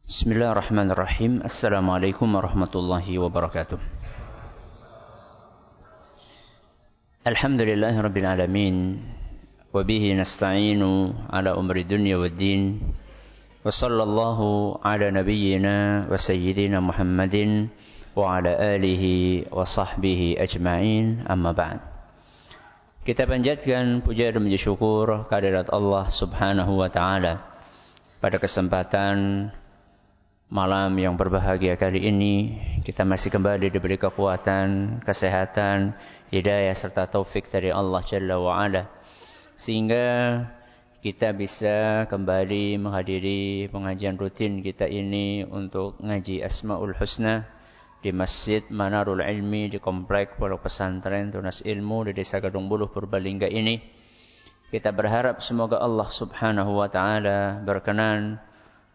Bismillahirrahmanirrahim. Assalamualaikum warahmatullahi wabarakatuh. Alhamdulillahirabbil alamin. Wa bihi nasta'inu ala umri dunya waddin. Wa sallallahu ala nabiyyina wa sayyidina Muhammadin wa ala alihi wa sahbihi ajma'in. Amma ba'd. Kita panjatkan puja dan puji syukur kehadirat Allah Subhanahu wa taala pada kesempatan malam yang berbahagia kali ini. Kita masih kembali diberi kekuatan, kesehatan, hidayah serta taufik dari Allah Jalla wa'ala, sehingga kita bisa kembali menghadiri pengajian rutin kita ini untuk ngaji Asmaul Husna di Masjid Manarul Ilmi di Komplek Pondok Pesantren Tunas Ilmu di Desa Gadung Buluh Purbalingga ini. Kita berharap semoga Allah Subhanahu wa taala berkenan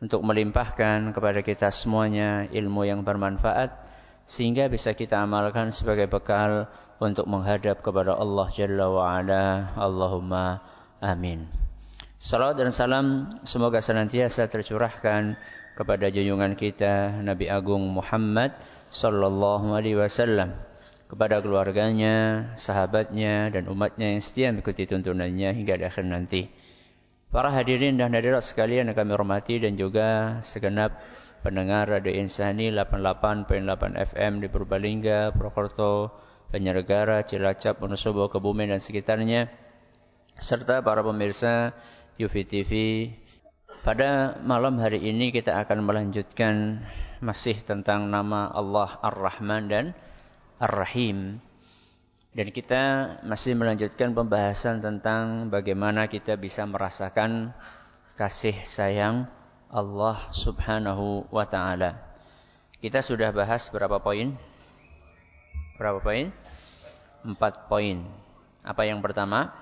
untuk melimpahkan kepada kita semuanya ilmu yang bermanfaat, sehingga bisa kita amalkan sebagai bekal untuk menghadap kepada Allah Jalla wa'ala. Allahumma amin. Salawat dan salam semoga senantiasa tercurahkan kepada junjungan kita Nabi Agung Muhammad sallallahu alaihi wasallam, kepada keluarganya, sahabatnya, dan umatnya yang setia mengikuti tuntunannya hingga di akhir nanti. Para hadirin dan hadirat sekalian yang kami hormati, dan juga segenap pendengar Radio Insani 88.8 FM di Purbalingga, Purwokerto, Banjarnegara, Cilacap, Wonosobo, Kebumen dan sekitarnya, serta para pemirsa UFI TV. Pada malam hari ini kita akan melanjutkan masih tentang nama Allah Ar-Rahman dan Ar-Rahim. Dan kita masih melanjutkan pembahasan tentang bagaimana kita bisa merasakan kasih sayang Allah Subhanahu wa ta'ala. Kita sudah bahas berapa poin? Berapa poin? 4 poin. Apa yang pertama?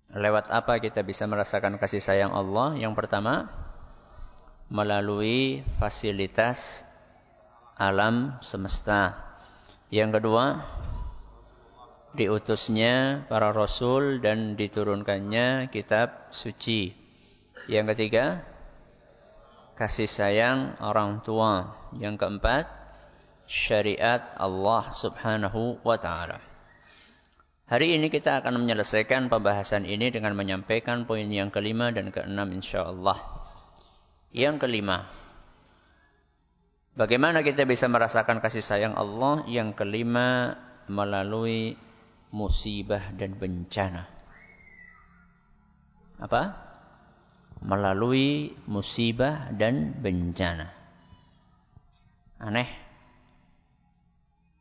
Lewat apa kita bisa merasakan kasih sayang Allah? Yang pertama, melalui fasilitas alam semesta. Yang kedua, diutusnya para rasul dan diturunkannya kitab suci. Yang ketiga, kasih sayang orang tua. Yang keempat, syariat Allah Subhanahu wa ta'ala. Hari ini kita akan menyelesaikan pembahasan ini dengan menyampaikan poin yang kelima dan keenam insyaallah. Yang kelima, bagaimana kita bisa merasakan kasih sayang Allah? Yang kelima, melalui musibah dan bencana. Apa? Melalui musibah dan bencana. Aneh?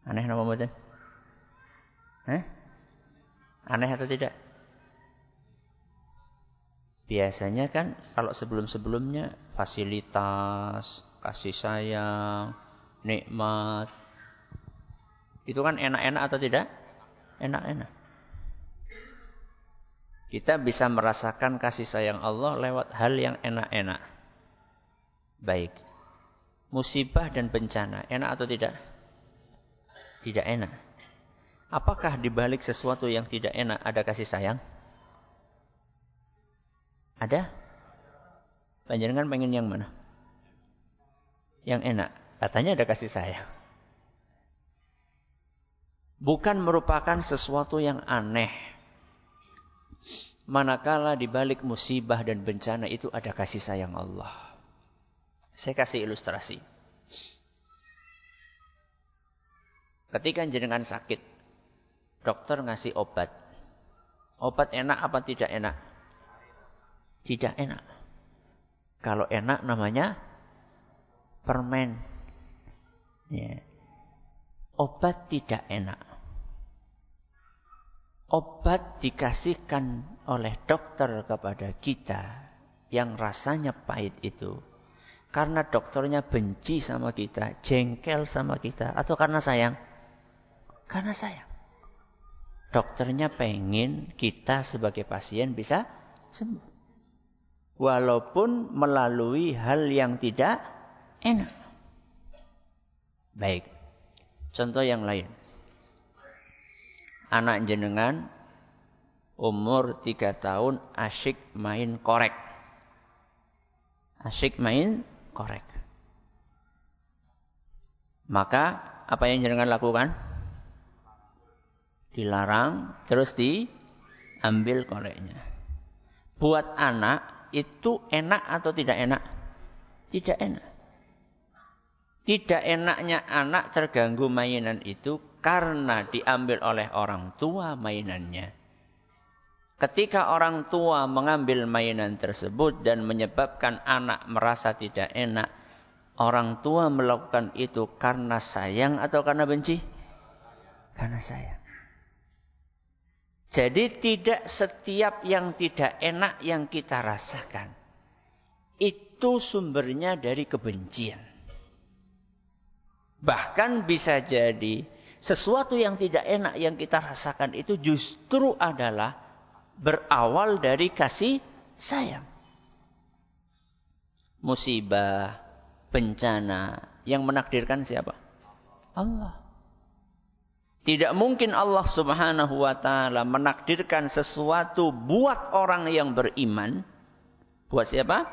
Aneh nama mboten? Aneh atau tidak? Biasanya kan kalau sebelum-sebelumnya fasilitas, kasih sayang, nikmat, itu kan enak-enak atau tidak? Enak-enak. Kita bisa merasakan kasih sayang Allah lewat hal yang enak-enak. Baik. Musibah dan bencana, enak atau tidak? Tidak enak. Apakah di balik sesuatu yang tidak enak ada kasih sayang? Ada? Panjenengan pengen yang mana? Yang enak. Katanya ada kasih sayang. Bukan merupakan sesuatu yang aneh, manakala di balik musibah dan bencana itu ada kasih sayang Allah. Saya kasih ilustrasi. Ketika jenengan sakit, dokter ngasih obat. Obat enak apa tidak enak? Tidak enak. Kalau enak namanya permen. Ya. Obat tidak enak. Obat dikasihkan oleh dokter kepada kita yang rasanya pahit itu karena dokternya benci sama kita, jengkel sama kita, atau karena sayang? Karena sayang. Dokternya pengen kita sebagai pasien bisa sembuh, walaupun melalui hal yang tidak enak. Baik. Contoh yang lain. Anak jenengan umur 3 tahun asyik main korek. Asyik main korek. Maka apa yang jenengan lakukan? Dilarang, terus diambil koreknya. Buat anak itu enak atau tidak enak? Tidak enak. Tidak enaknya anak terganggu mainan itu karena diambil oleh orang tua mainannya. Ketika orang tua mengambil mainan tersebut dan menyebabkan anak merasa tidak enak, orang tua melakukan itu karena sayang atau karena benci? Karena sayang. Jadi tidak setiap yang tidak enak yang kita rasakan itu sumbernya dari kebencian. Bahkan bisa jadi sesuatu yang tidak enak yang kita rasakan itu justru adalah berawal dari kasih sayang. Musibah, bencana yang menakdirkan siapa? Allah. Tidak mungkin Allah Subhanahu wa taala menakdirkan sesuatu buat orang yang beriman. Buat siapa?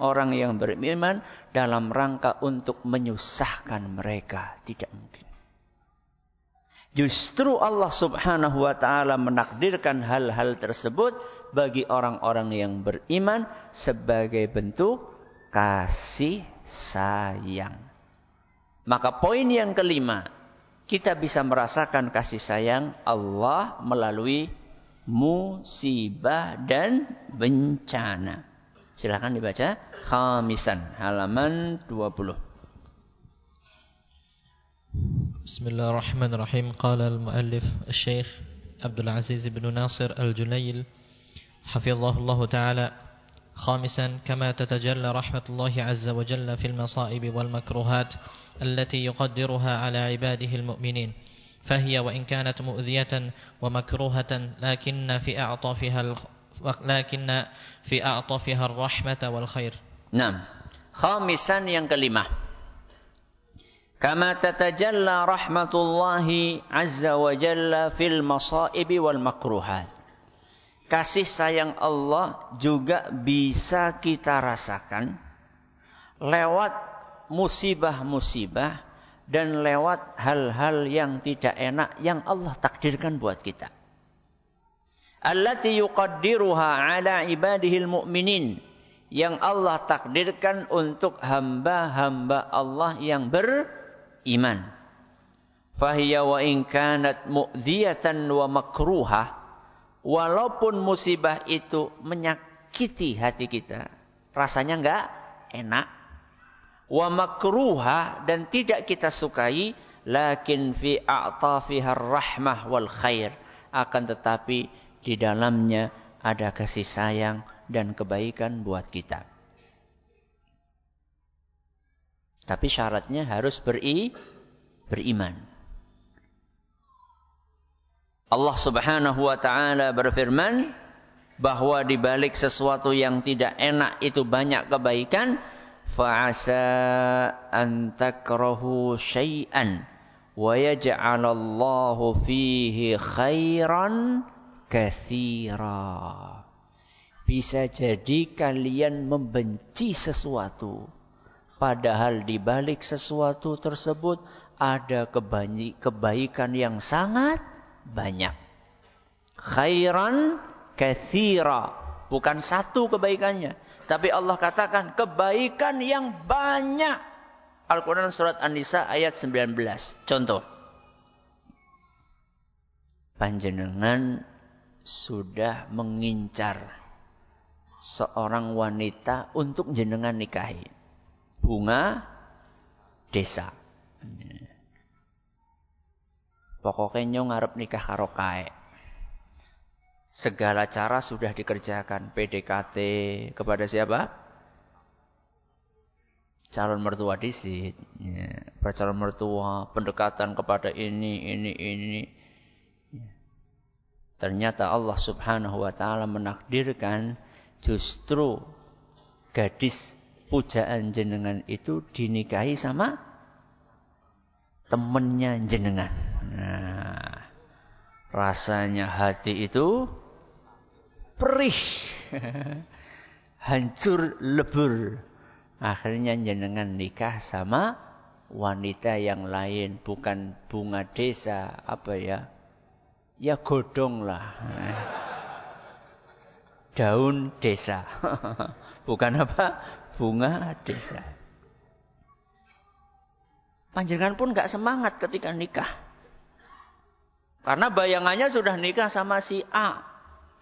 Orang yang beriman dalam rangka untuk menyusahkan mereka. Tidak mungkin. Justru Allah Subhanahu wa taala menakdirkan hal-hal tersebut bagi orang-orang yang beriman sebagai bentuk kasih sayang. Maka poin yang kelima, kita bisa merasakan kasih sayang Allah melalui musibah dan bencana. Silakan dibaca khamisan halaman 20. Bismillahirrahmanirrahim. Qala al-muallif Syekh Abdul Aziz bin Nasir Al-Junail hafizahullah taala. خامسا كما تتجلى رحمة الله عز وجل في المصائب والمكروهات التي يقدرها على عباده المؤمنين فهي وإن كانت مؤذية ومكروهة لكن في أعطفها الرحمة والخير. نعم. خامسا yang kelima. كما تتجلى رحمة الله عز وجل في المصائب والمكروهات. Kasih sayang Allah juga bisa kita rasakan lewat musibah-musibah dan lewat hal-hal yang tidak enak yang Allah takdirkan buat kita. Allati yuqaddiruha ala ibadihil mu'minin, yang Allah takdirkan untuk hamba-hamba Allah yang beriman. Fahiya wa in kanat mu'dhiyatan wa makruhah, walaupun musibah itu menyakiti hati kita, rasanya enggak enak, wa makruha, dan tidak kita sukai, lakin fi a'tafihar rahmah wal khair, akan tetapi di dalamnya ada kasih sayang dan kebaikan buat kita. Tapi syaratnya harus beriman. Allah Subhanahu wa taala berfirman bahwa di balik sesuatu yang tidak enak itu banyak kebaikan. Fa'asa an takrahu syai'an wa yaj'alallahu fihi khairan katsira. Bisa jadi kalian membenci sesuatu, padahal di balik sesuatu tersebut ada kebaikan yang sangat banyak. Khairan katsira, bukan satu kebaikannya, tapi Allah katakan kebaikan yang banyak. Al-Quran surat An-Nisa ayat 19. Contoh, panjenengan sudah mengincar seorang wanita untuk jenengan nikahi, bunga desa. Pokoknya nyong ngarep nikah karo kae. Segala cara sudah dikerjakan. PDKT kepada siapa? Calon mertua disit. Ya, calon mertua, pendekatan kepada ini. Ternyata Allah Subhanahu wa taala menakdirkan justru gadis pujaan jenengan itu dinikahi sama temennya jenengan. Nah, rasanya hati itu perih, hancur lebur. Akhirnya jenengan nikah sama wanita yang lain, bukan bunga desa, apa ya? Ya godong lah. Daun desa. Bukan apa? Bunga desa. Panjenengan pun gak semangat ketika nikah. Karena bayangannya sudah nikah sama si A.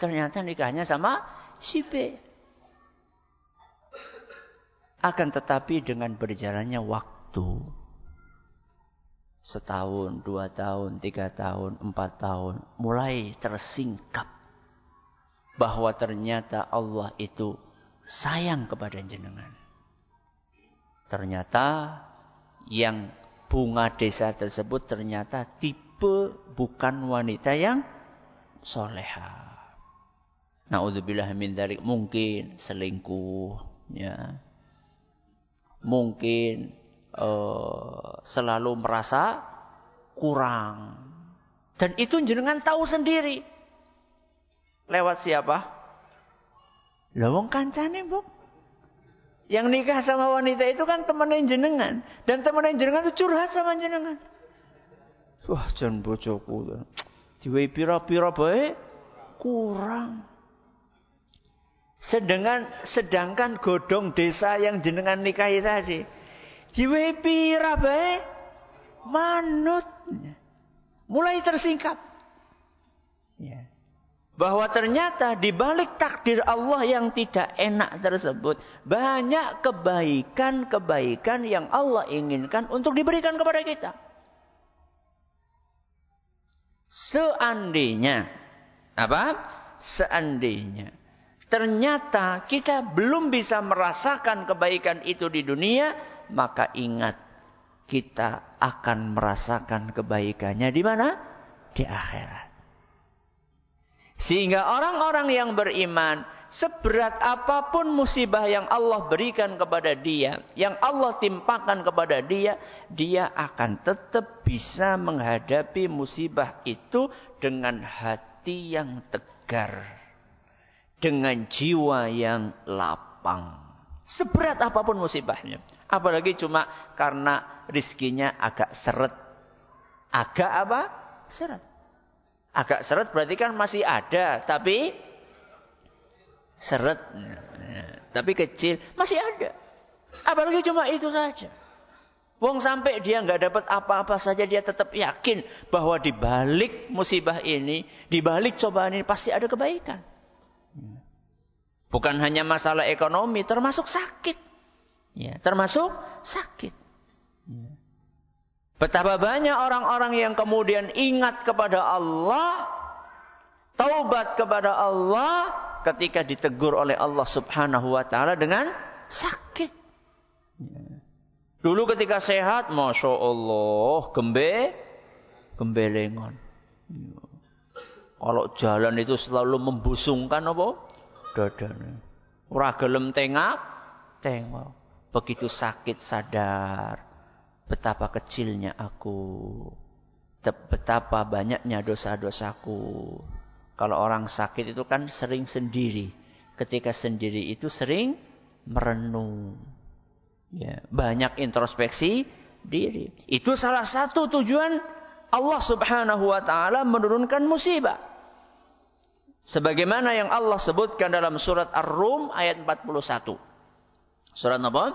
Ternyata nikahnya sama si B. Akan tetapi dengan berjalannya waktu. 1 tahun, 2 tahun, 3 tahun, 4 tahun. Mulai tersingkap. Bahwa ternyata Allah itu sayang kepada jenengan. Ternyata yang bunga desa tersebut ternyata tipe bukan wanita yang soleha. Na'udzubillah min dzalik, mungkin selingkuh, ya. Mungkin selalu merasa kurang. Dan itu jenengan tahu sendiri. Lewat siapa? Lawang kancane, Bu. Yang nikah sama wanita itu kan temannya jenengan. Dan temannya jenengan itu curhat sama jenengan. Wah, jan bojoku. Diwehi pira-pira bae kurang. Sedangkan godong desa yang jenengan nikahi tadi, diwehi pira bae manut. Mulai tersingkap. Ya. Bahwa ternyata di balik takdir Allah yang tidak enak tersebut, banyak kebaikan-kebaikan yang Allah inginkan untuk diberikan kepada kita. Seandainya, Seandainya ternyata kita belum bisa merasakan kebaikan itu di dunia, maka ingat, kita akan merasakan kebaikannya di mana? Di akhirat. Sehingga orang-orang yang beriman, seberat apapun musibah yang Allah berikan kepada dia, yang Allah timpakan kepada dia, dia akan tetap bisa menghadapi musibah itu dengan hati yang tegar, dengan jiwa yang lapang. Seberat apapun musibahnya. Apalagi cuma karena rizkinya agak seret. Agak apa? Seret. Agak seret berarti kan masih ada, tapi seret. Tapi kecil, masih ada. Apalagi cuma itu saja. Wong sampai dia nggak dapat apa-apa saja, dia tetap yakin bahwa di balik musibah ini, di balik cobaan ini pasti ada kebaikan. Bukan hanya masalah ekonomi, termasuk sakit. Ya, termasuk sakit. Ya. Betapa banyak orang-orang yang kemudian ingat kepada Allah, taubat kepada Allah ketika ditegur oleh Allah Subhanahu wa taala dengan sakit. Dulu ketika sehat, Masya Allah, gembelengan. Kalau jalan itu selalu membusungkan apa? Dadanya. Ora gelem tengok. Begitu sakit sadar. Betapa kecilnya aku. Betapa banyaknya dosa-dosaku. Kalau orang sakit itu kan sering sendiri. Ketika sendiri itu sering merenung. Ya, banyak introspeksi diri. Itu salah satu tujuan Allah Subhanahu wa taala menurunkan musibah. Sebagaimana yang Allah sebutkan dalam surat Ar-Rum ayat 41. Surat apa?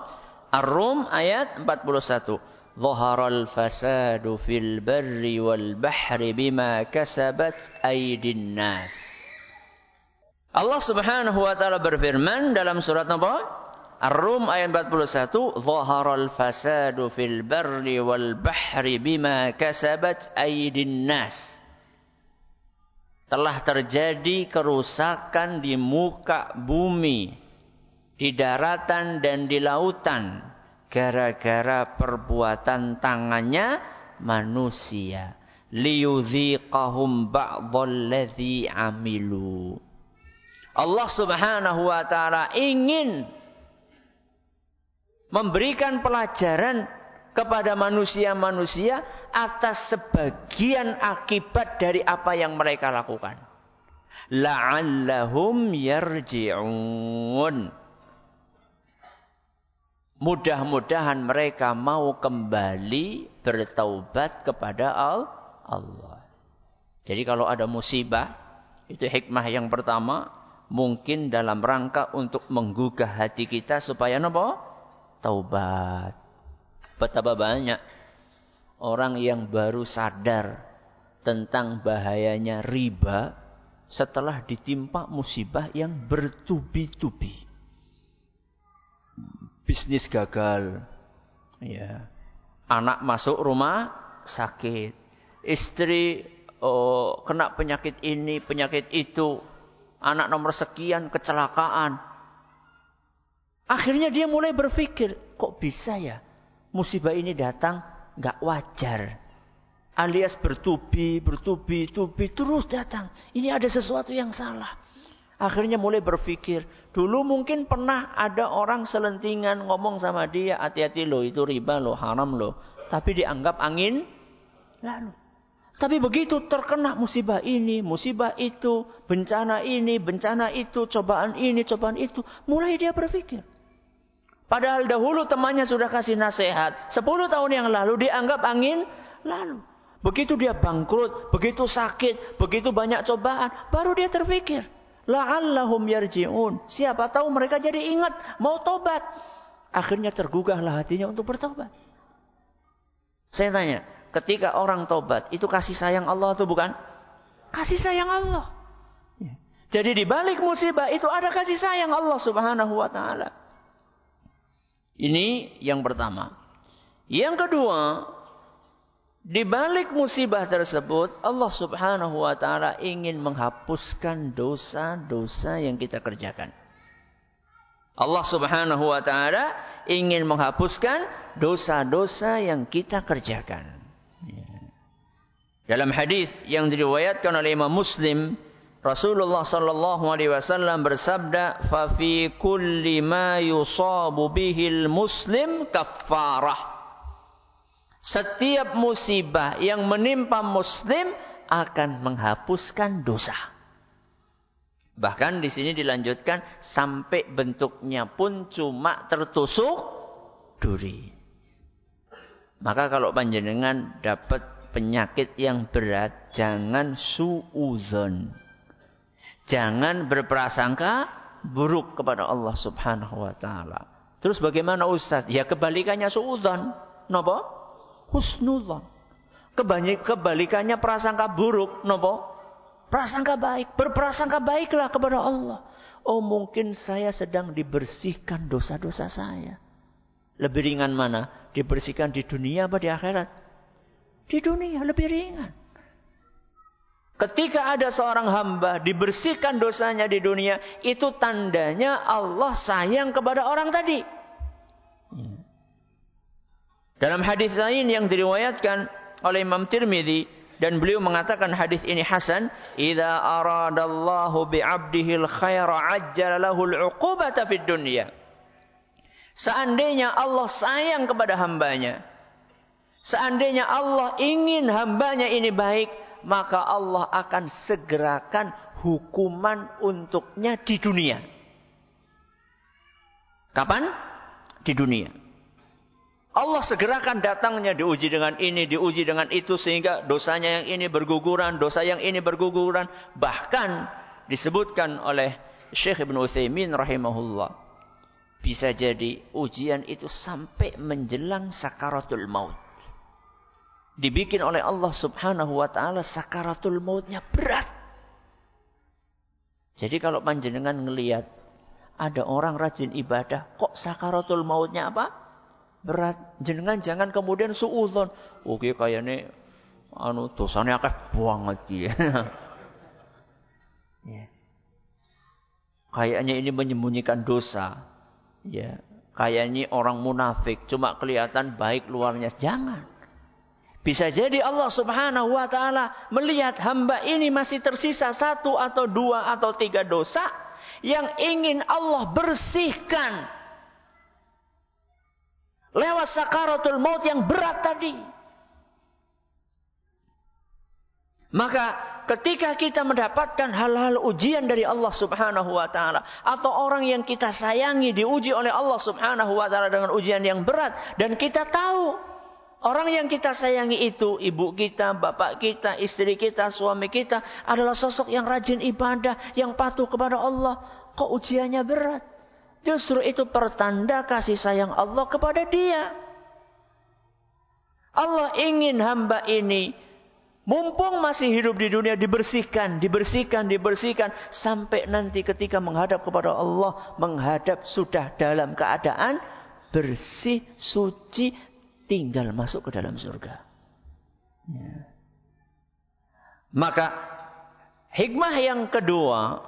Ar-Rum ayat 41. Zaharal fasadu fil barri wal bahri bima kasabat aydin nas. Allah Subhanahu wa taala berfirman dalam surat apa? Ar-Rum ayat 41, Zaharal fasadu fil barri wal bahri bima kasabat aydin nas. Telah terjadi kerusakan di muka bumi, di daratan dan di lautan, gara-gara perbuatan tangannya manusia. Liyudhiqahum ba'dalladzi amilu. Allah Subhanahu wa taala ingin memberikan pelajaran kepada manusia-manusia atas sebagian akibat dari apa yang mereka lakukan. La'allahum yarji'un. Mudah-mudahan mereka mau kembali bertaubat kepada Allah. Jadi kalau ada musibah, itu hikmah yang pertama, mungkin dalam rangka untuk menggugah hati kita supaya apa? Taubat. Betapa banyak orang yang baru sadar tentang bahayanya riba setelah ditimpa musibah yang bertubi-tubi. Bisnis gagal, ya. Anak masuk rumah sakit, istri kena penyakit ini, penyakit itu, anak nomor sekian kecelakaan. Akhirnya dia mulai berpikir, kok bisa ya musibah ini datang nggak wajar, alias bertubi terus datang. Ini ada sesuatu yang salah. Akhirnya mulai berpikir, dulu mungkin pernah ada orang selentingan ngomong sama dia, hati-hati loh, itu riba loh, haram loh. Tapi dianggap angin lalu. Tapi begitu terkena musibah ini, musibah itu, bencana ini, bencana itu, cobaan ini, cobaan itu, mulai dia berpikir. Padahal dahulu temannya sudah kasih nasihat, 10 tahun yang lalu dianggap angin lalu. Begitu dia bangkrut, begitu sakit, begitu banyak cobaan, baru dia terpikir. La'allahum yarji'un. Siapa tahu mereka jadi ingat mau tobat. Akhirnya tergugahlah hatinya untuk bertobat. Saya tanya, ketika orang tobat itu kasih sayang Allah atau bukan? Kasih sayang Allah. Jadi di balik musibah itu ada kasih sayang Allah Subhanahu wa taala. Ini yang pertama. Yang kedua, di balik musibah tersebut, Allah Subhanahu wa taala ingin menghapuskan dosa-dosa yang kita kerjakan. Allah Subhanahu wa taala ingin menghapuskan dosa-dosa yang kita kerjakan. Dalam hadis yang diriwayatkan oleh Imam Muslim, Rasulullah sallallahu alaihi wasallam bersabda, "Fa fi kulli ma yusabu bihil muslim kaffarah." Setiap musibah yang menimpa muslim akan menghapuskan dosa. Bahkan di sini dilanjutkan sampai bentuknya pun cuma tertusuk duri. Maka kalau panjenengan dapat penyakit yang berat, jangan suudzon. Jangan berprasangka buruk kepada Allah Subhanahu wa taala. Terus bagaimana Ustaz? Ya kebalikannya suudzon. Napa? Husnudzon. Kebalikannya prasangka buruk, nopo? Prasangka baik. Berprasangka baiklah kepada Allah. Oh, mungkin saya sedang dibersihkan dosa-dosa saya. Lebih ringan mana? Dibersihkan di dunia apa di akhirat? Di dunia lebih ringan. Ketika ada seorang hamba dibersihkan dosanya di dunia, itu tandanya Allah sayang kepada orang tadi. Dalam hadis lain yang diriwayatkan oleh Imam Tirmidzi dan beliau mengatakan hadis ini hasan, "Idza aradallahu bi'abdihil khaira 'ajjala lahul 'uqubata fid dunya." Seandainya Allah sayang kepada hambanya, seandainya Allah ingin hambanya ini baik, maka Allah akan segerakan hukuman untuknya di dunia. Kapan? Di dunia. Allah segerakan datangnya, diuji dengan ini, diuji dengan itu, sehingga dosanya yang ini berguguran, dosa yang ini berguguran. Bahkan disebutkan oleh Syekh Ibn Utsaimin rahimahullah, bisa jadi ujian itu sampai menjelang sakaratul maut. Dibikin oleh Allah Subhanahu wa taala sakaratul mautnya berat. Jadi kalau panjenengan ngelihat ada orang rajin ibadah, kok sakaratul mautnya apa? Berat. Jenengan jangan kemudian suudzon. Oke, kayaknya dosane akeh banget ya. Ya. Kayaknya ini menyembunyikan dosa. Ya. Kayaknya orang munafik, cuma kelihatan baik luarnya. Jangan. Bisa jadi Allah Subhanahu wa taala melihat hamba ini masih tersisa 1 atau 2 atau 3 dosa yang ingin Allah bersihkan lewat sakaratul maut yang berat tadi. Maka ketika kita mendapatkan hal-hal ujian dari Allah Subhanahu wa taala, atau orang yang kita sayangi diuji oleh Allah Subhanahu wa taala dengan ujian yang berat, dan kita tahu orang yang kita sayangi itu, ibu kita, bapak kita, istri kita, suami kita, adalah sosok yang rajin ibadah, yang patuh kepada Allah, kok ujiannya berat? Justru itu pertanda kasih sayang Allah kepada dia. Allah ingin hamba ini, mumpung masih hidup di dunia, dibersihkan. Sampai nanti ketika menghadap kepada Allah, menghadap sudah dalam keadaan bersih, suci, tinggal masuk ke dalam surga. Ya. Maka hikmah yang kedua,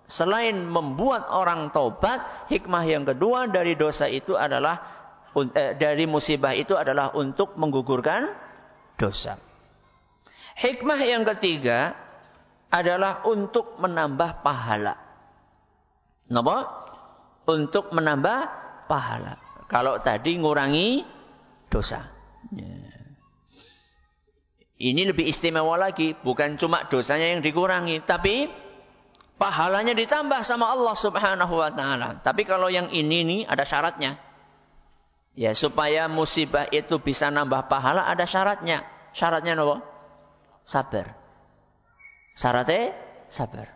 selain membuat orang taubat, hikmah yang kedua dari dosa itu adalah, dari musibah itu adalah untuk menggugurkan dosa. Hikmah yang ketiga adalah untuk menambah pahala. Kenapa? Untuk menambah pahala. Kalau tadi ngurangi dosa. Ini lebih istimewa lagi. Bukan cuma dosanya yang dikurangi, tapi pahalanya ditambah sama Allah Subhanahu wa taala. Tapi kalau yang ini nih ada syaratnya. Ya, supaya musibah itu bisa nambah pahala ada syaratnya. Syaratnya apa? Sabar. Syaratnya sabar.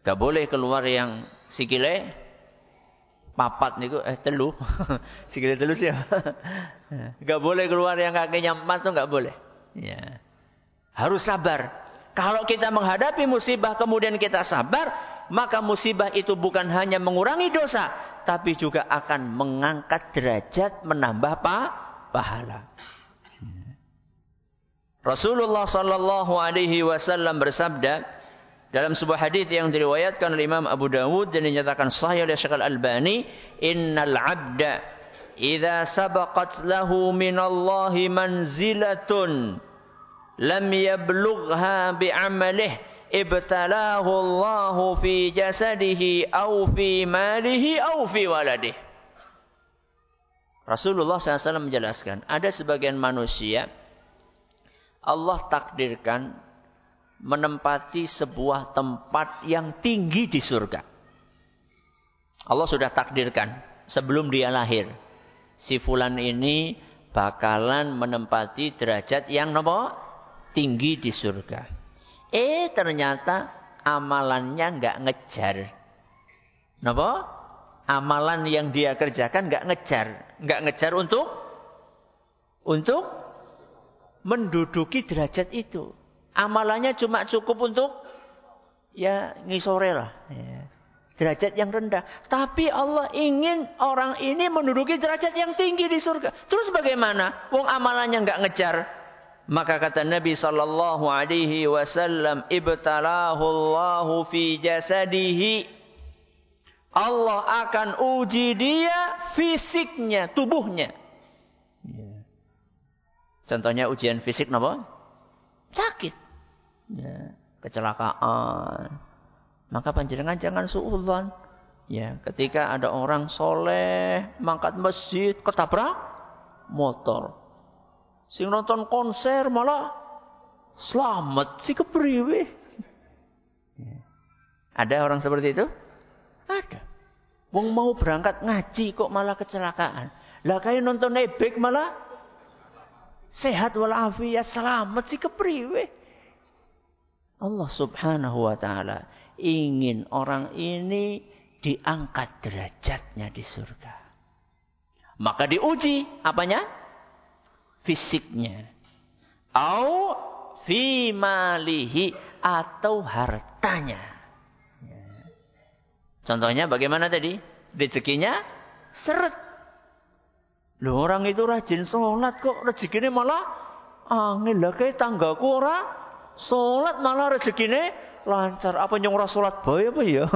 Gak boleh keluar yang sikile papat niku telu. Sikile telu sih. Gak boleh keluar yang kakinya 4 tuh gak boleh. Ya. Harus sabar. Kalau kita menghadapi musibah kemudian kita sabar, maka musibah itu bukan hanya mengurangi dosa, tapi juga akan mengangkat derajat, menambah pahala. Rasulullah sallallahu alaihi wasallam bersabda dalam sebuah hadis yang diriwayatkan oleh Imam Abu Dawud dan dinyatakan sahih oleh Syekh Al-Albani, "Innal 'abda idza sabaqat lahu minallahi manzilatun lam yablugha bi'amalihi ibtalahu Allahu fi jasadihi aw fi malihi aw fi waladihi." Rasulullah SAW menjelaskan, ada sebagian manusia Allah takdirkan menempati sebuah tempat yang tinggi di surga. Allah sudah takdirkan sebelum dia lahir, si fulan ini bakalan menempati derajat yang tinggi di surga. Ternyata amalannya nggak ngejar. Amalan yang dia kerjakan nggak ngejar untuk menduduki derajat itu. Amalannya cuma cukup untuk ya ngisore lah, ya. Derajat yang rendah. Tapi Allah ingin orang ini menduduki derajat yang tinggi di surga. Terus bagaimana? Wong amalannya nggak ngejar. Maka kata Nabi sallallahu alaihi wasallam, ibtalahu Allahu fi jasadihi. Allah akan uji dia fisiknya, tubuhnya. Contohnya ujian fisik napa? Sakit. Ya, kecelakaan. Maka panjenengan jangan suudzon. Ya, ketika ada orang soleh mangkat masjid ketabrak motor. Sing nonton konser malah selamat si kepriwe. Ya. Ada orang seperti itu? Ada. Wong mau berangkat ngaji kok malah kecelakaan. Lah kayak nonton ebek malah sehat walafiat, selamat si kepriwe. Allah Subhanahu wa taala ingin orang ini diangkat derajatnya di surga. Maka diuji apanya? Fisiknya. Au fi malihi, atau hartanya. Contohnya bagaimana tadi? Rezekinya seret. Loh, orang itu rajin sholat kok rezekinya malah angin lah, kayak tanggaku ora sholat malah rezekinya lancar. Apa nyong ora sholat bae apa ya?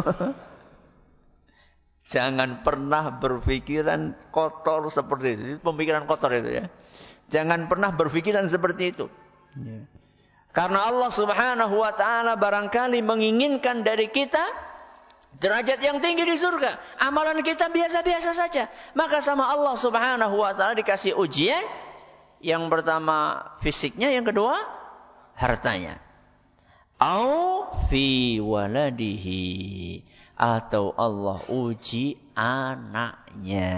Jangan pernah berpikiran kotor seperti itu. Pemikiran kotor itu ya. Jangan pernah berpikiran seperti itu. Ya. Karena Allah Subhanahu wa taala barangkali menginginkan dari kita derajat yang tinggi di surga. Amalan kita biasa-biasa saja. Maka sama Allah Subhanahu wa taala dikasih ujian. Yang pertama fisiknya, yang kedua hartanya. Au fi waladihi, atau Allah uji anaknya.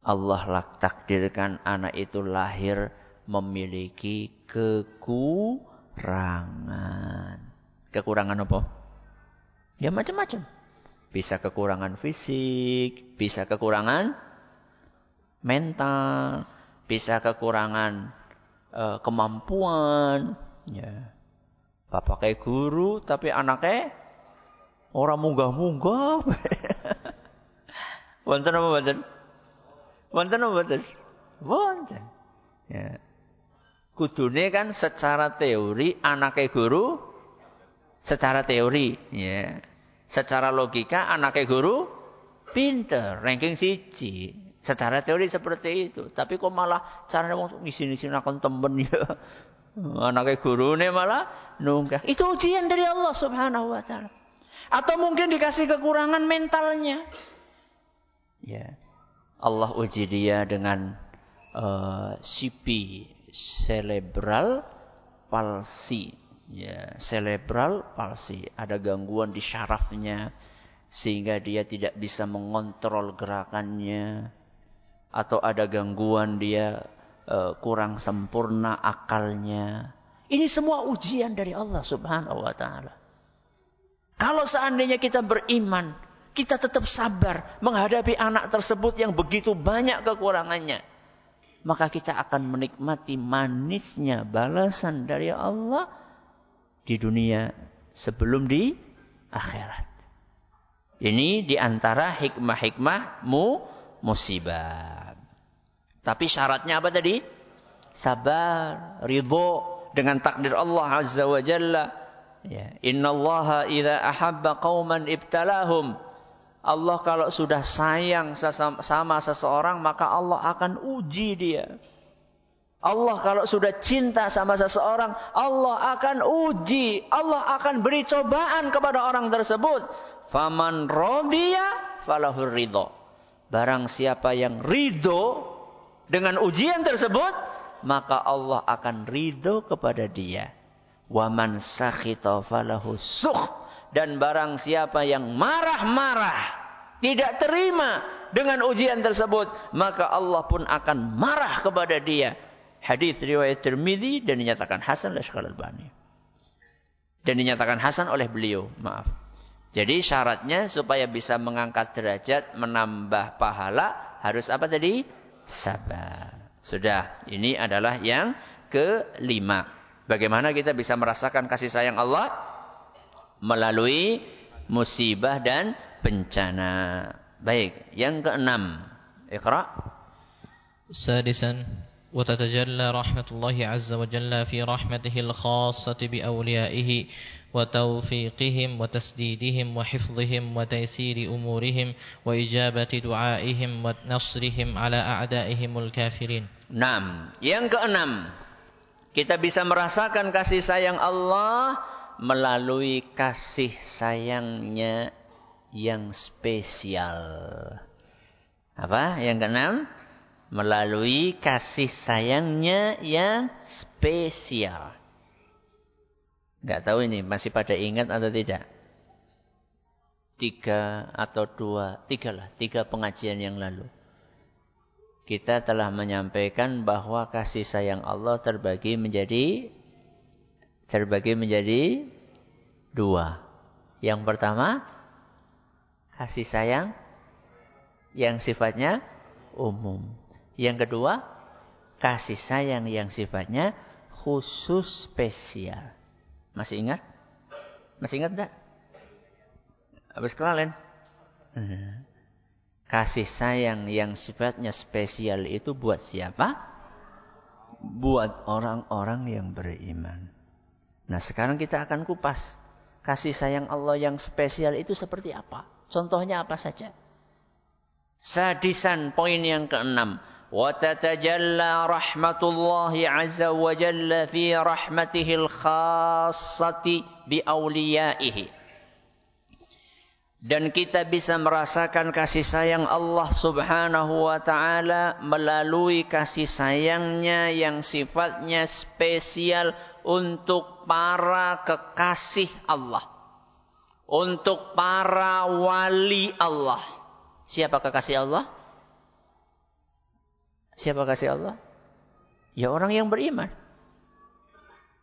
Allah takdirkan anak itu lahir memiliki kekurangan. Kekurangan apa? Ya macam-macam. Bisa kekurangan fisik, bisa kekurangan mental, bisa kekurangan kemampuan. Ya. Bapak kayak guru, tapi anaknya orang munggah-munggah. Wonten apa wonten? Wonten apa wonten? Wonten. Ya. Kudune kan secara teori anaknya guru, secara teori, ya. Secara logika anaknya guru pinter, ranking 1. Secara teori seperti itu. Tapi kok malah caranya wong ngisi-ngisi nakon temen ya. Anaknya gurune malah nunggah. Itu ujian dari Allah Subhanahu wa taala. Atau mungkin dikasih kekurangan mentalnya. Ya. Allah uji dia dengan CP, cerebral palsy. Ya, cerebral palsy. Ada gangguan di syarafnya sehingga dia tidak bisa mengontrol gerakannya. Atau ada gangguan dia kurang sempurna akalnya. Ini semua ujian dari Allah Subhanahu wa taala. Kalau seandainya kita beriman, kita tetap sabar menghadapi anak tersebut yang begitu banyak kekurangannya, maka kita akan menikmati manisnya balasan dari Allah di dunia sebelum di akhirat. Ini diantara hikmah-hikmah musibah. Tapi syaratnya apa tadi? Sabar, ridho dengan takdir Allah Azza wa Jalla. Ya. Innallaha idza ahabba qauman ibtalahum. Allah kalau sudah sayang sama seseorang, maka Allah akan uji dia. Allah kalau sudah cinta sama seseorang, Allah akan uji. Allah akan beri cobaan kepada orang tersebut. Faman radiya falahur ridho. Barang siapa yang ridho dengan ujian tersebut, maka Allah akan ridho kepada dia. Waman sakhita falahu sukh. Dan barang siapa yang marah-marah, tidak terima dengan ujian tersebut, maka Allah pun akan marah kepada dia. Hadis riwayat Tirmidzi dan dinyatakan hasan oleh Syekh Al-Albani. Dan dinyatakan hasan oleh beliau, maaf. Jadi syaratnya supaya bisa mengangkat derajat, menambah pahala, harus apa tadi? Sabar. Sudah, ini adalah yang kelima. Bagaimana kita bisa merasakan kasih sayang Allah? Melalui musibah dan bencana. Baik, yang keenam. Iqra. Sadisan, وتتجلى رحمة الله عز وجل في رحمته الخاصة بأوليائه وتوفيقهم وتسديدهم وحفظهم وتيسير أمورهم وإجابة دعائهم ونصرهم على أعدائهم الكافرين. Naam, yang keenam, kita bisa merasakan kasih sayang Allah melalui kasih sayangnya yang spesial. Apa? Yang keenam, melalui kasih sayangnya yang spesial. Enggak tahu ini masih pada ingat atau tidak? 3 atau 2, 3 lah, 3 pengajian yang lalu. Kita telah menyampaikan bahwa kasih sayang Allah terbagi menjadi 2. Yang pertama, kasih sayang yang sifatnya umum. Yang kedua, kasih sayang yang sifatnya khusus spesial. Masih ingat? Masih ingat enggak? Habis kelalen. Kasih sayang yang sifatnya spesial itu buat siapa? Buat orang-orang yang beriman. Nah, sekarang kita akan kupas. Kasih sayang Allah yang spesial itu seperti apa? Contohnya apa saja? Sadisan, poin yang keenam. وَتَتَجَلَّى رَحْمَةُ اللَّهِ عَزَّ وَجَلَّ فِي رَحْمَتِهِ الْخَاصَّةِ بِأَوْلِيَائِهِ. Dan kita bisa merasakan kasih sayang Allah Subhanahu wa ta'ala melalui kasih sayangnya yang sifatnya spesial untuk para kekasih Allah. Untuk para wali Allah. Siapa kekasih Allah? Siapa kekasih Allah? Ya orang yang beriman.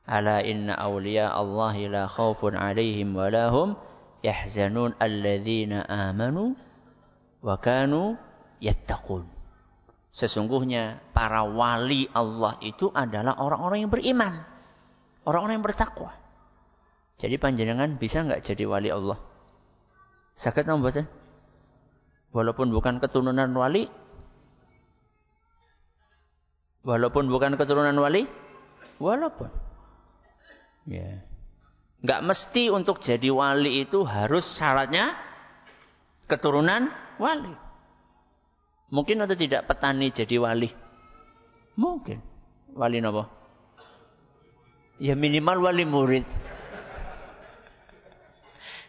Ala inna awliya Allahi la khawfun alaihim wa lahum yahzanun alladzina amanu wa kanu yattaqun. Sesungguhnya para wali Allah itu adalah orang-orang yang beriman. Orang-orang yang bertakwa. Jadi panjenengan bisa enggak jadi wali Allah? Saged napa mboten? Walaupun bukan keturunan wali? Walaupun bukan keturunan wali? Walaupun. Ya. Enggak mesti untuk jadi wali itu harus syaratnya keturunan wali. Mungkin atau tidak petani jadi wali? Mungkin. Wali napa? Ya minimal wali murid.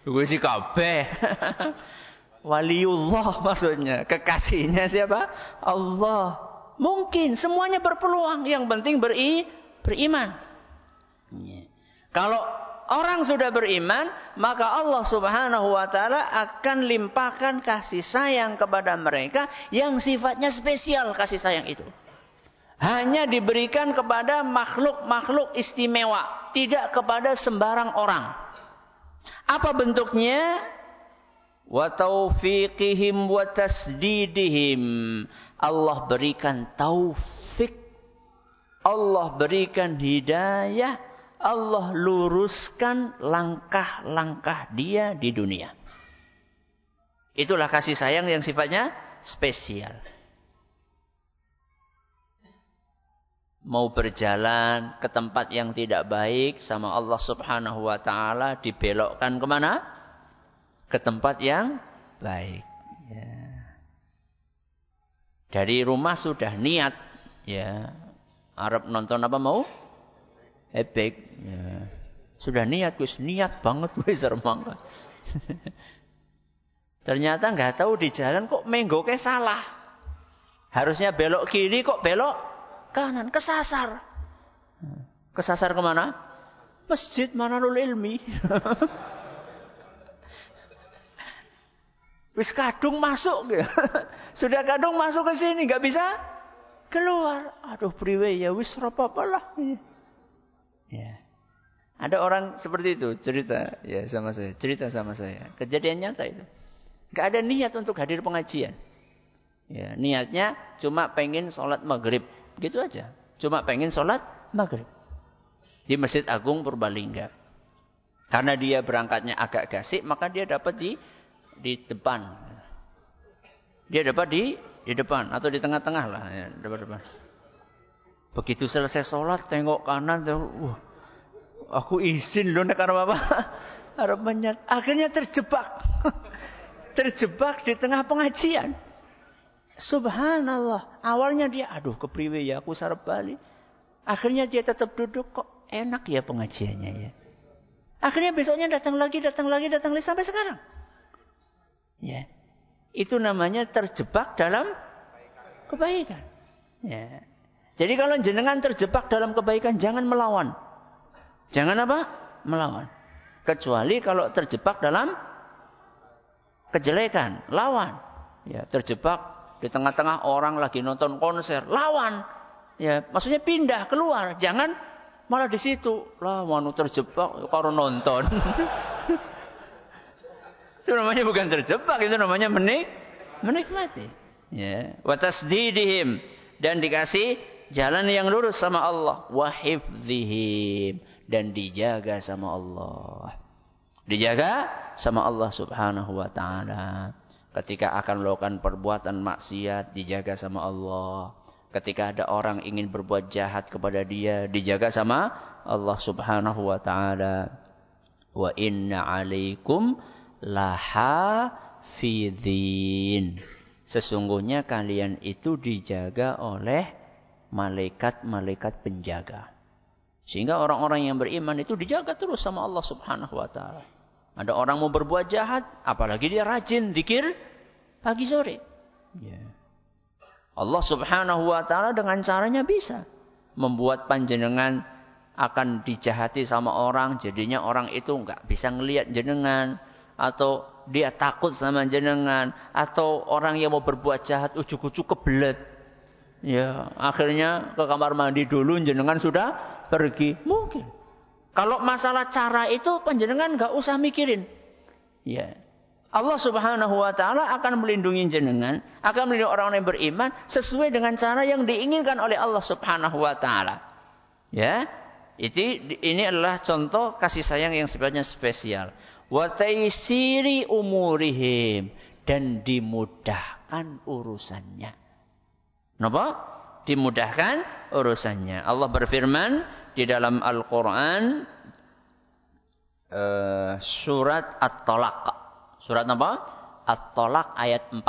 Gue sih kabeh. Waliullah maksudnya. Kekasihnya siapa? Allah. Mungkin. Semuanya berpeluang. Yang penting beriman. Ya. Kalau orang sudah beriman, maka Allah Subhanahu wa taala akan limpahkan kasih sayang kepada mereka yang sifatnya spesial kasih sayang itu. Hanya diberikan kepada makhluk-makhluk istimewa, tidak kepada sembarang orang. Apa bentuknya? Wa taufiqihim wa tasdidihim. Allah berikan taufik. Allah berikan hidayah. Allah luruskan langkah-langkah dia di dunia. Itulah kasih sayang yang sifatnya spesial. Mau berjalan ke tempat yang tidak baik sama Allah Subhanahu wa taala dibelokkan kemana? Ke tempat yang baik. Ya. Dari rumah sudah niat, ya. Arab nonton apa mau? Epic. Ya. Sudah niat, Gus. Niat banget wis remang. Ternyata nggak tahu di jalan kok menggoknya salah. Harusnya belok kiri kok belok kanan. Kesasar. Kesasar kemana? Masjid Manarul Ilmi. Wis kadung masuk. Sudah kadung masuk ke sini. Nggak bisa keluar. Aduh priwe ya wis apa-apa lah. Ya. Ada orang seperti itu cerita sama saya. Kejadian nyata itu. Gak ada niat untuk hadir pengajian. Ya, niatnya cuma pengen sholat maghrib. Gitu aja. Cuma pengen sholat maghrib. Di Masjid Agung Purbalingga. Karena dia berangkatnya agak gasik, maka dia dapat di depan. Dia dapat di depan atau di tengah-tengah lah. Ya, depan. Begitu selesai sholat, tengok kanan, aku izin loh nek arep apa? Arep menyat. Akhirnya terjebak. Terjebak di tengah pengajian. Subhanallah. Awalnya dia, aduh kepriwe ya, aku sarep balik. Akhirnya dia tetap duduk, kok enak ya pengajiannya ya. Akhirnya besoknya datang lagi sampai sekarang. Ya. Itu namanya terjebak dalam kebaikan. Ya. Jadi kalau jenengan terjebak dalam kebaikan, jangan melawan. Jangan apa? Melawan. Kecuali kalau terjebak dalam kejelekan, lawan. Ya, terjebak di tengah-tengah orang lagi nonton konser, lawan. Ya, maksudnya pindah keluar, jangan malah di situ. Lah, mau terjebak karo nonton. Itu namanya bukan terjebak, itu namanya menikmati. Ya, wa tasdidihim, dan dikasih jalan yang lurus sama Allah. Wa hifdzihim, dan dijaga sama Allah. Dijaga sama Allah Subhanahu wa taala. Ketika akan melakukan perbuatan maksiat, dijaga sama Allah. Ketika ada orang ingin berbuat jahat kepada dia, dijaga sama Allah Subhanahu wa taala. Wa inna 'alaikum lahafidhin. Sesungguhnya kalian itu dijaga oleh malaikat-malaikat penjaga. Sehingga orang-orang yang beriman itu dijaga terus sama Allah Subhanahu wa taala. Ada orang mau berbuat jahat, apalagi dia rajin zikir pagi sore. Ya. Allah Subhanahu wa taala dengan caranya bisa membuat panjenengan akan dijahati sama orang, jadinya orang itu nggak bisa ngelihat jenengan, atau dia takut sama jenengan, atau orang yang mau berbuat jahat ujuk-ujuk kebelet, ya akhirnya ke kamar mandi dulu, jenengan sudah pergi. Mungkin kalau masalah cara itu panjenengan nggak usah mikirin, ya Allah Subhanahu wa taala akan melindungi jenengan, akan melindungi orang yang beriman sesuai dengan cara yang diinginkan oleh Allah Subhanahu wa taala. Ya, ini adalah contoh kasih sayang yang sifatnya spesial. Wa taysiri umurihim, dan dimudahkan urusannya. Napa? Dimudahkan urusannya. Allah berfirman di dalam Al-Qur'an surat At-Talaq. Surat apa? At-Talaq ayat 4.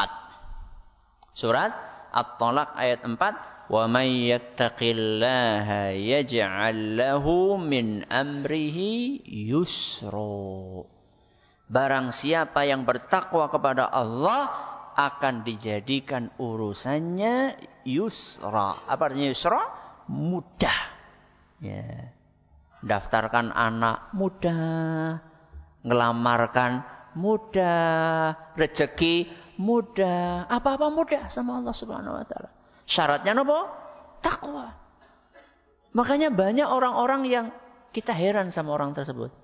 Surat At-Talaq ayat 4. Wa may yattaqillaha yaj'al lahu min amrihi yusra. Barang siapa yang bertakwa kepada Allah akan dijadikan urusannya yusra. Apa artinya yusra? Mudah. Ya. Daftarkan anak mudah, ngelamarkan mudah, rezeki mudah, apa-apa mudah sama Allah Subhanahu wa taala. Syaratnya apa? Takwa. Makanya banyak orang-orang yang kita heran sama orang tersebut.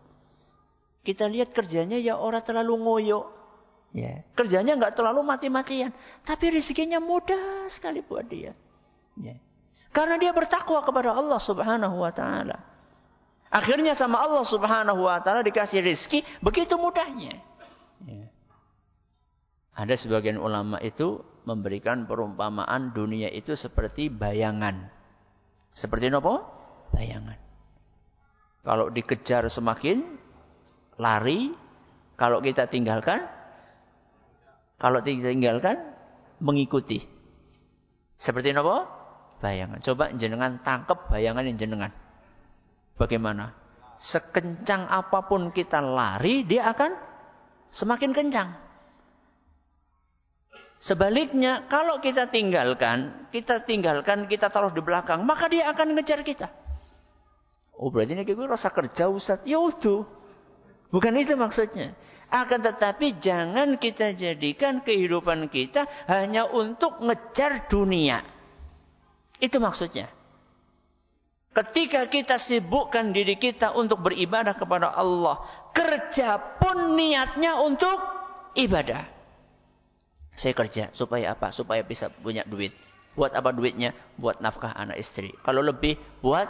Kita lihat kerjanya ya orang terlalu ngoyo. Ya, kerjanya enggak terlalu mati-matian, tapi rezekinya mudah sekali buat dia. Ya. Karena dia bertakwa kepada Allah Subhanahu wa taala. Akhirnya sama Allah Subhanahu wa taala dikasih rezeki begitu mudahnya. Ya. Ada sebagian ulama itu memberikan perumpamaan dunia itu seperti bayangan. Seperti apa? Bayangan. Kalau dikejar semakin lari, kalau kita tinggalkan mengikuti. Seperti apa? Bayangan. Coba jenengan tangkap bayangan yang jenengan. Bagaimana? Sekencang apapun kita lari, dia akan semakin kencang. Sebaliknya, kalau kita tinggalkan, kita taruh di belakang, maka dia akan ngejar kita. Oh, berarti ini kita rasa kerja Ustaz. Ya udah. Bukan itu maksudnya. Akan tetapi jangan kita jadikan kehidupan kita hanya untuk ngejar dunia. Itu maksudnya. Ketika kita sibukkan diri kita untuk beribadah kepada Allah, kerja pun niatnya untuk ibadah. Saya kerja supaya apa? Supaya bisa punya duit. Buat apa duitnya? Buat nafkah anak istri. Kalau lebih, buat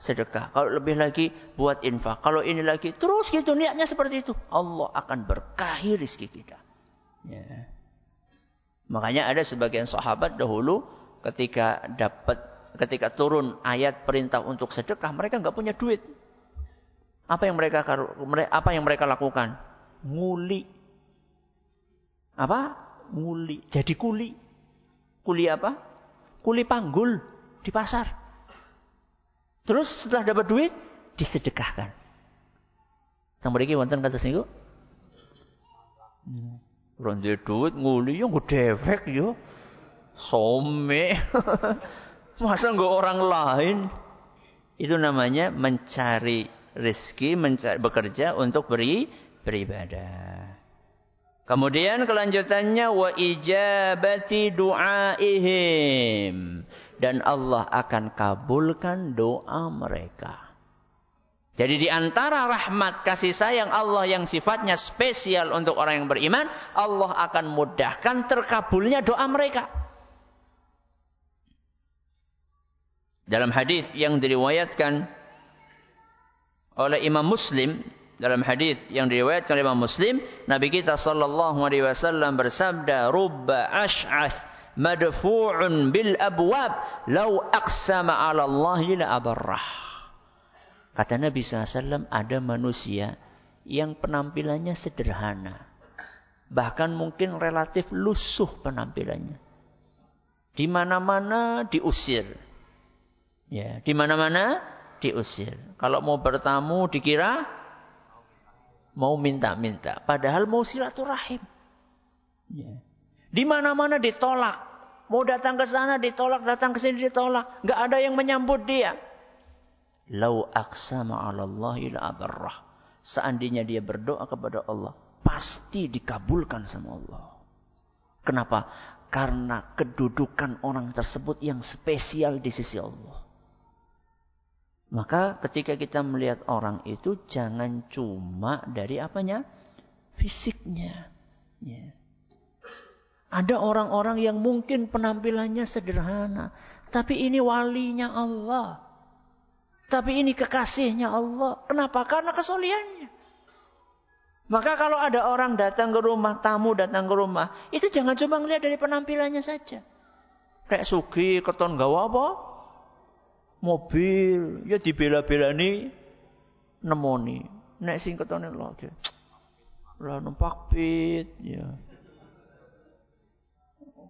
sedekah. Kalau lebih lagi, buat infak. Kalau ini lagi, terus gitu niatnya seperti itu. Allah akan berkahi rizki kita. Ya. Makanya ada sebagian sahabat dahulu ketika turun ayat perintah untuk sedekah, mereka nggak punya duit. Apa yang mereka lakukan? Nguli. Apa? Nguli. Jadi kuli. Kuli apa? Kuli panggul di pasar. Terus setelah dapat duit, disedekahkan. Yang mriki wonten kados niku? Ora duwe duit nguli yo nggo dewek yo. Some. Masa nggak orang lain? Itu namanya mencari rezeki, bekerja untuk beribadah. Kemudian kelanjutannya wa ijabati du'aihim, dan Allah akan kabulkan doa mereka. Jadi di antara rahmat kasih sayang Allah yang sifatnya spesial untuk orang yang beriman, Allah akan mudahkan terkabulnya doa mereka. Dalam hadis yang diriwayatkan oleh Imam Muslim, Nabi kita sallallahu alaihi wasallam bersabda, "Rubba ash'ath madfu'un bil abwab, law aqsama 'ala Allah la abarrah." Kata Nabi SAW, ada manusia yang penampilannya sederhana, bahkan mungkin relatif lusuh penampilannya. Di mana-mana diusir. Ya, di mana-mana diusir. Kalau mau bertamu dikira mau minta-minta, padahal mau silaturahim. Ya. Di mana-mana ditolak. Mau datang ke sana ditolak, datang ke sini ditolak. Enggak ada yang menyambut dia. Lau aqsama 'ala Allahi la abarrah. Seandainya dia berdoa kepada Allah, pasti dikabulkan sama Allah. Kenapa? Karena kedudukan orang tersebut yang spesial di sisi Allah. Maka ketika kita melihat orang itu, jangan cuma dari apanya? Fisiknya. Ya. Ada orang-orang yang mungkin penampilannya sederhana. Tapi ini walinya Allah. Tapi ini kekasihnya Allah. Kenapa? Karena kesolehannya. Maka kalau ada orang datang ke rumah, tamu datang ke rumah, itu jangan cuma melihat dari penampilannya saja. Kayak sugi, keton gawa apa? Mobil, ya dibela-belani, nemoni. Nek sing ketone lho. Lah numpak pit, ya.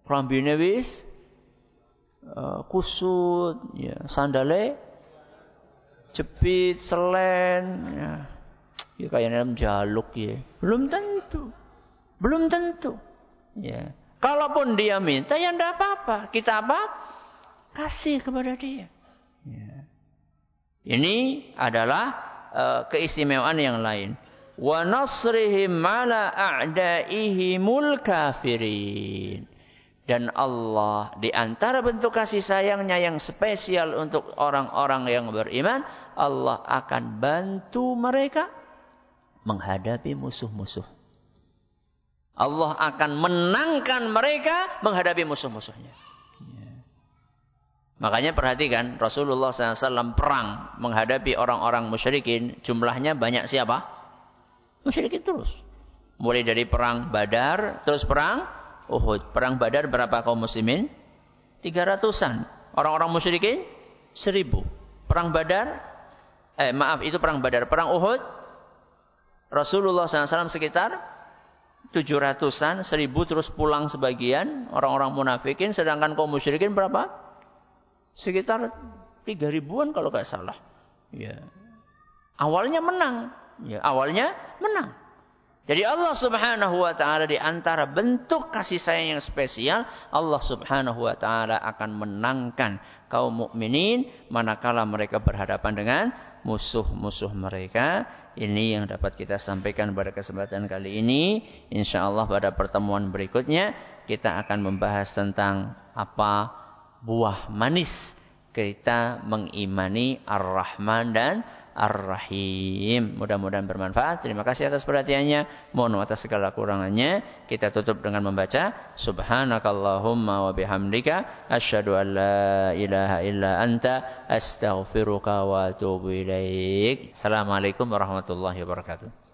Klambine wis kusut, ya. Sandale jepit, selen, ya. Ya kayaknya jaluk ya. Belum tentu. Belum tentu. Ya. Kalaupun dia minta ya enggak apa-apa. Kita apa? Kasih kepada dia. Ya. Ini adalah keistimewaan yang lain. Wa nasrihim ala a'daihimul kafirin. Dan Allah di antara bentuk kasih sayangnya yang spesial untuk orang-orang yang beriman, Allah akan bantu mereka menghadapi musuh-musuh. Allah akan menangkan mereka menghadapi musuh-musuhnya. Ya. Makanya perhatikan Rasulullah SAW perang menghadapi orang-orang musyrikin. Jumlahnya banyak siapa? Musyrikin terus. Mulai dari perang Badar, terus perang Uhud. Perang Badar berapa kaum muslimin? 300-an. Orang-orang musyrikin 1000. Perang Badar, itu perang Badar. Perang Uhud, Rasulullah SAW sekitar 700-an, 1000 terus pulang sebagian orang-orang munafikin, sedangkan kaum musyrikin berapa? Sekitar 3000-an kalau nggak salah. Ya. Awalnya menang. Ya, awalnya menang. Jadi Allah Subhanahu wa taala di antara bentuk kasih sayang yang spesial, Allah Subhanahu wa taala akan menangkan kaum mukminin manakala mereka berhadapan dengan musuh-musuh mereka. Ini yang dapat kita sampaikan pada kesempatan kali ini. Insyaallah pada pertemuan berikutnya kita akan membahas tentang apa buah manis kita mengimani Ar-Rahman dan Ar-Rahim. Mudah-mudahan bermanfaat. Terima kasih atas perhatiannya. Mohon atas segala kurangannya. Kita tutup dengan membaca Subhanakallahumma wa bihamdika asyhadu an la ilaha illa anta astaghfiruka wa atubu ilaik. Assalamualaikum warahmatullahi wabarakatuh.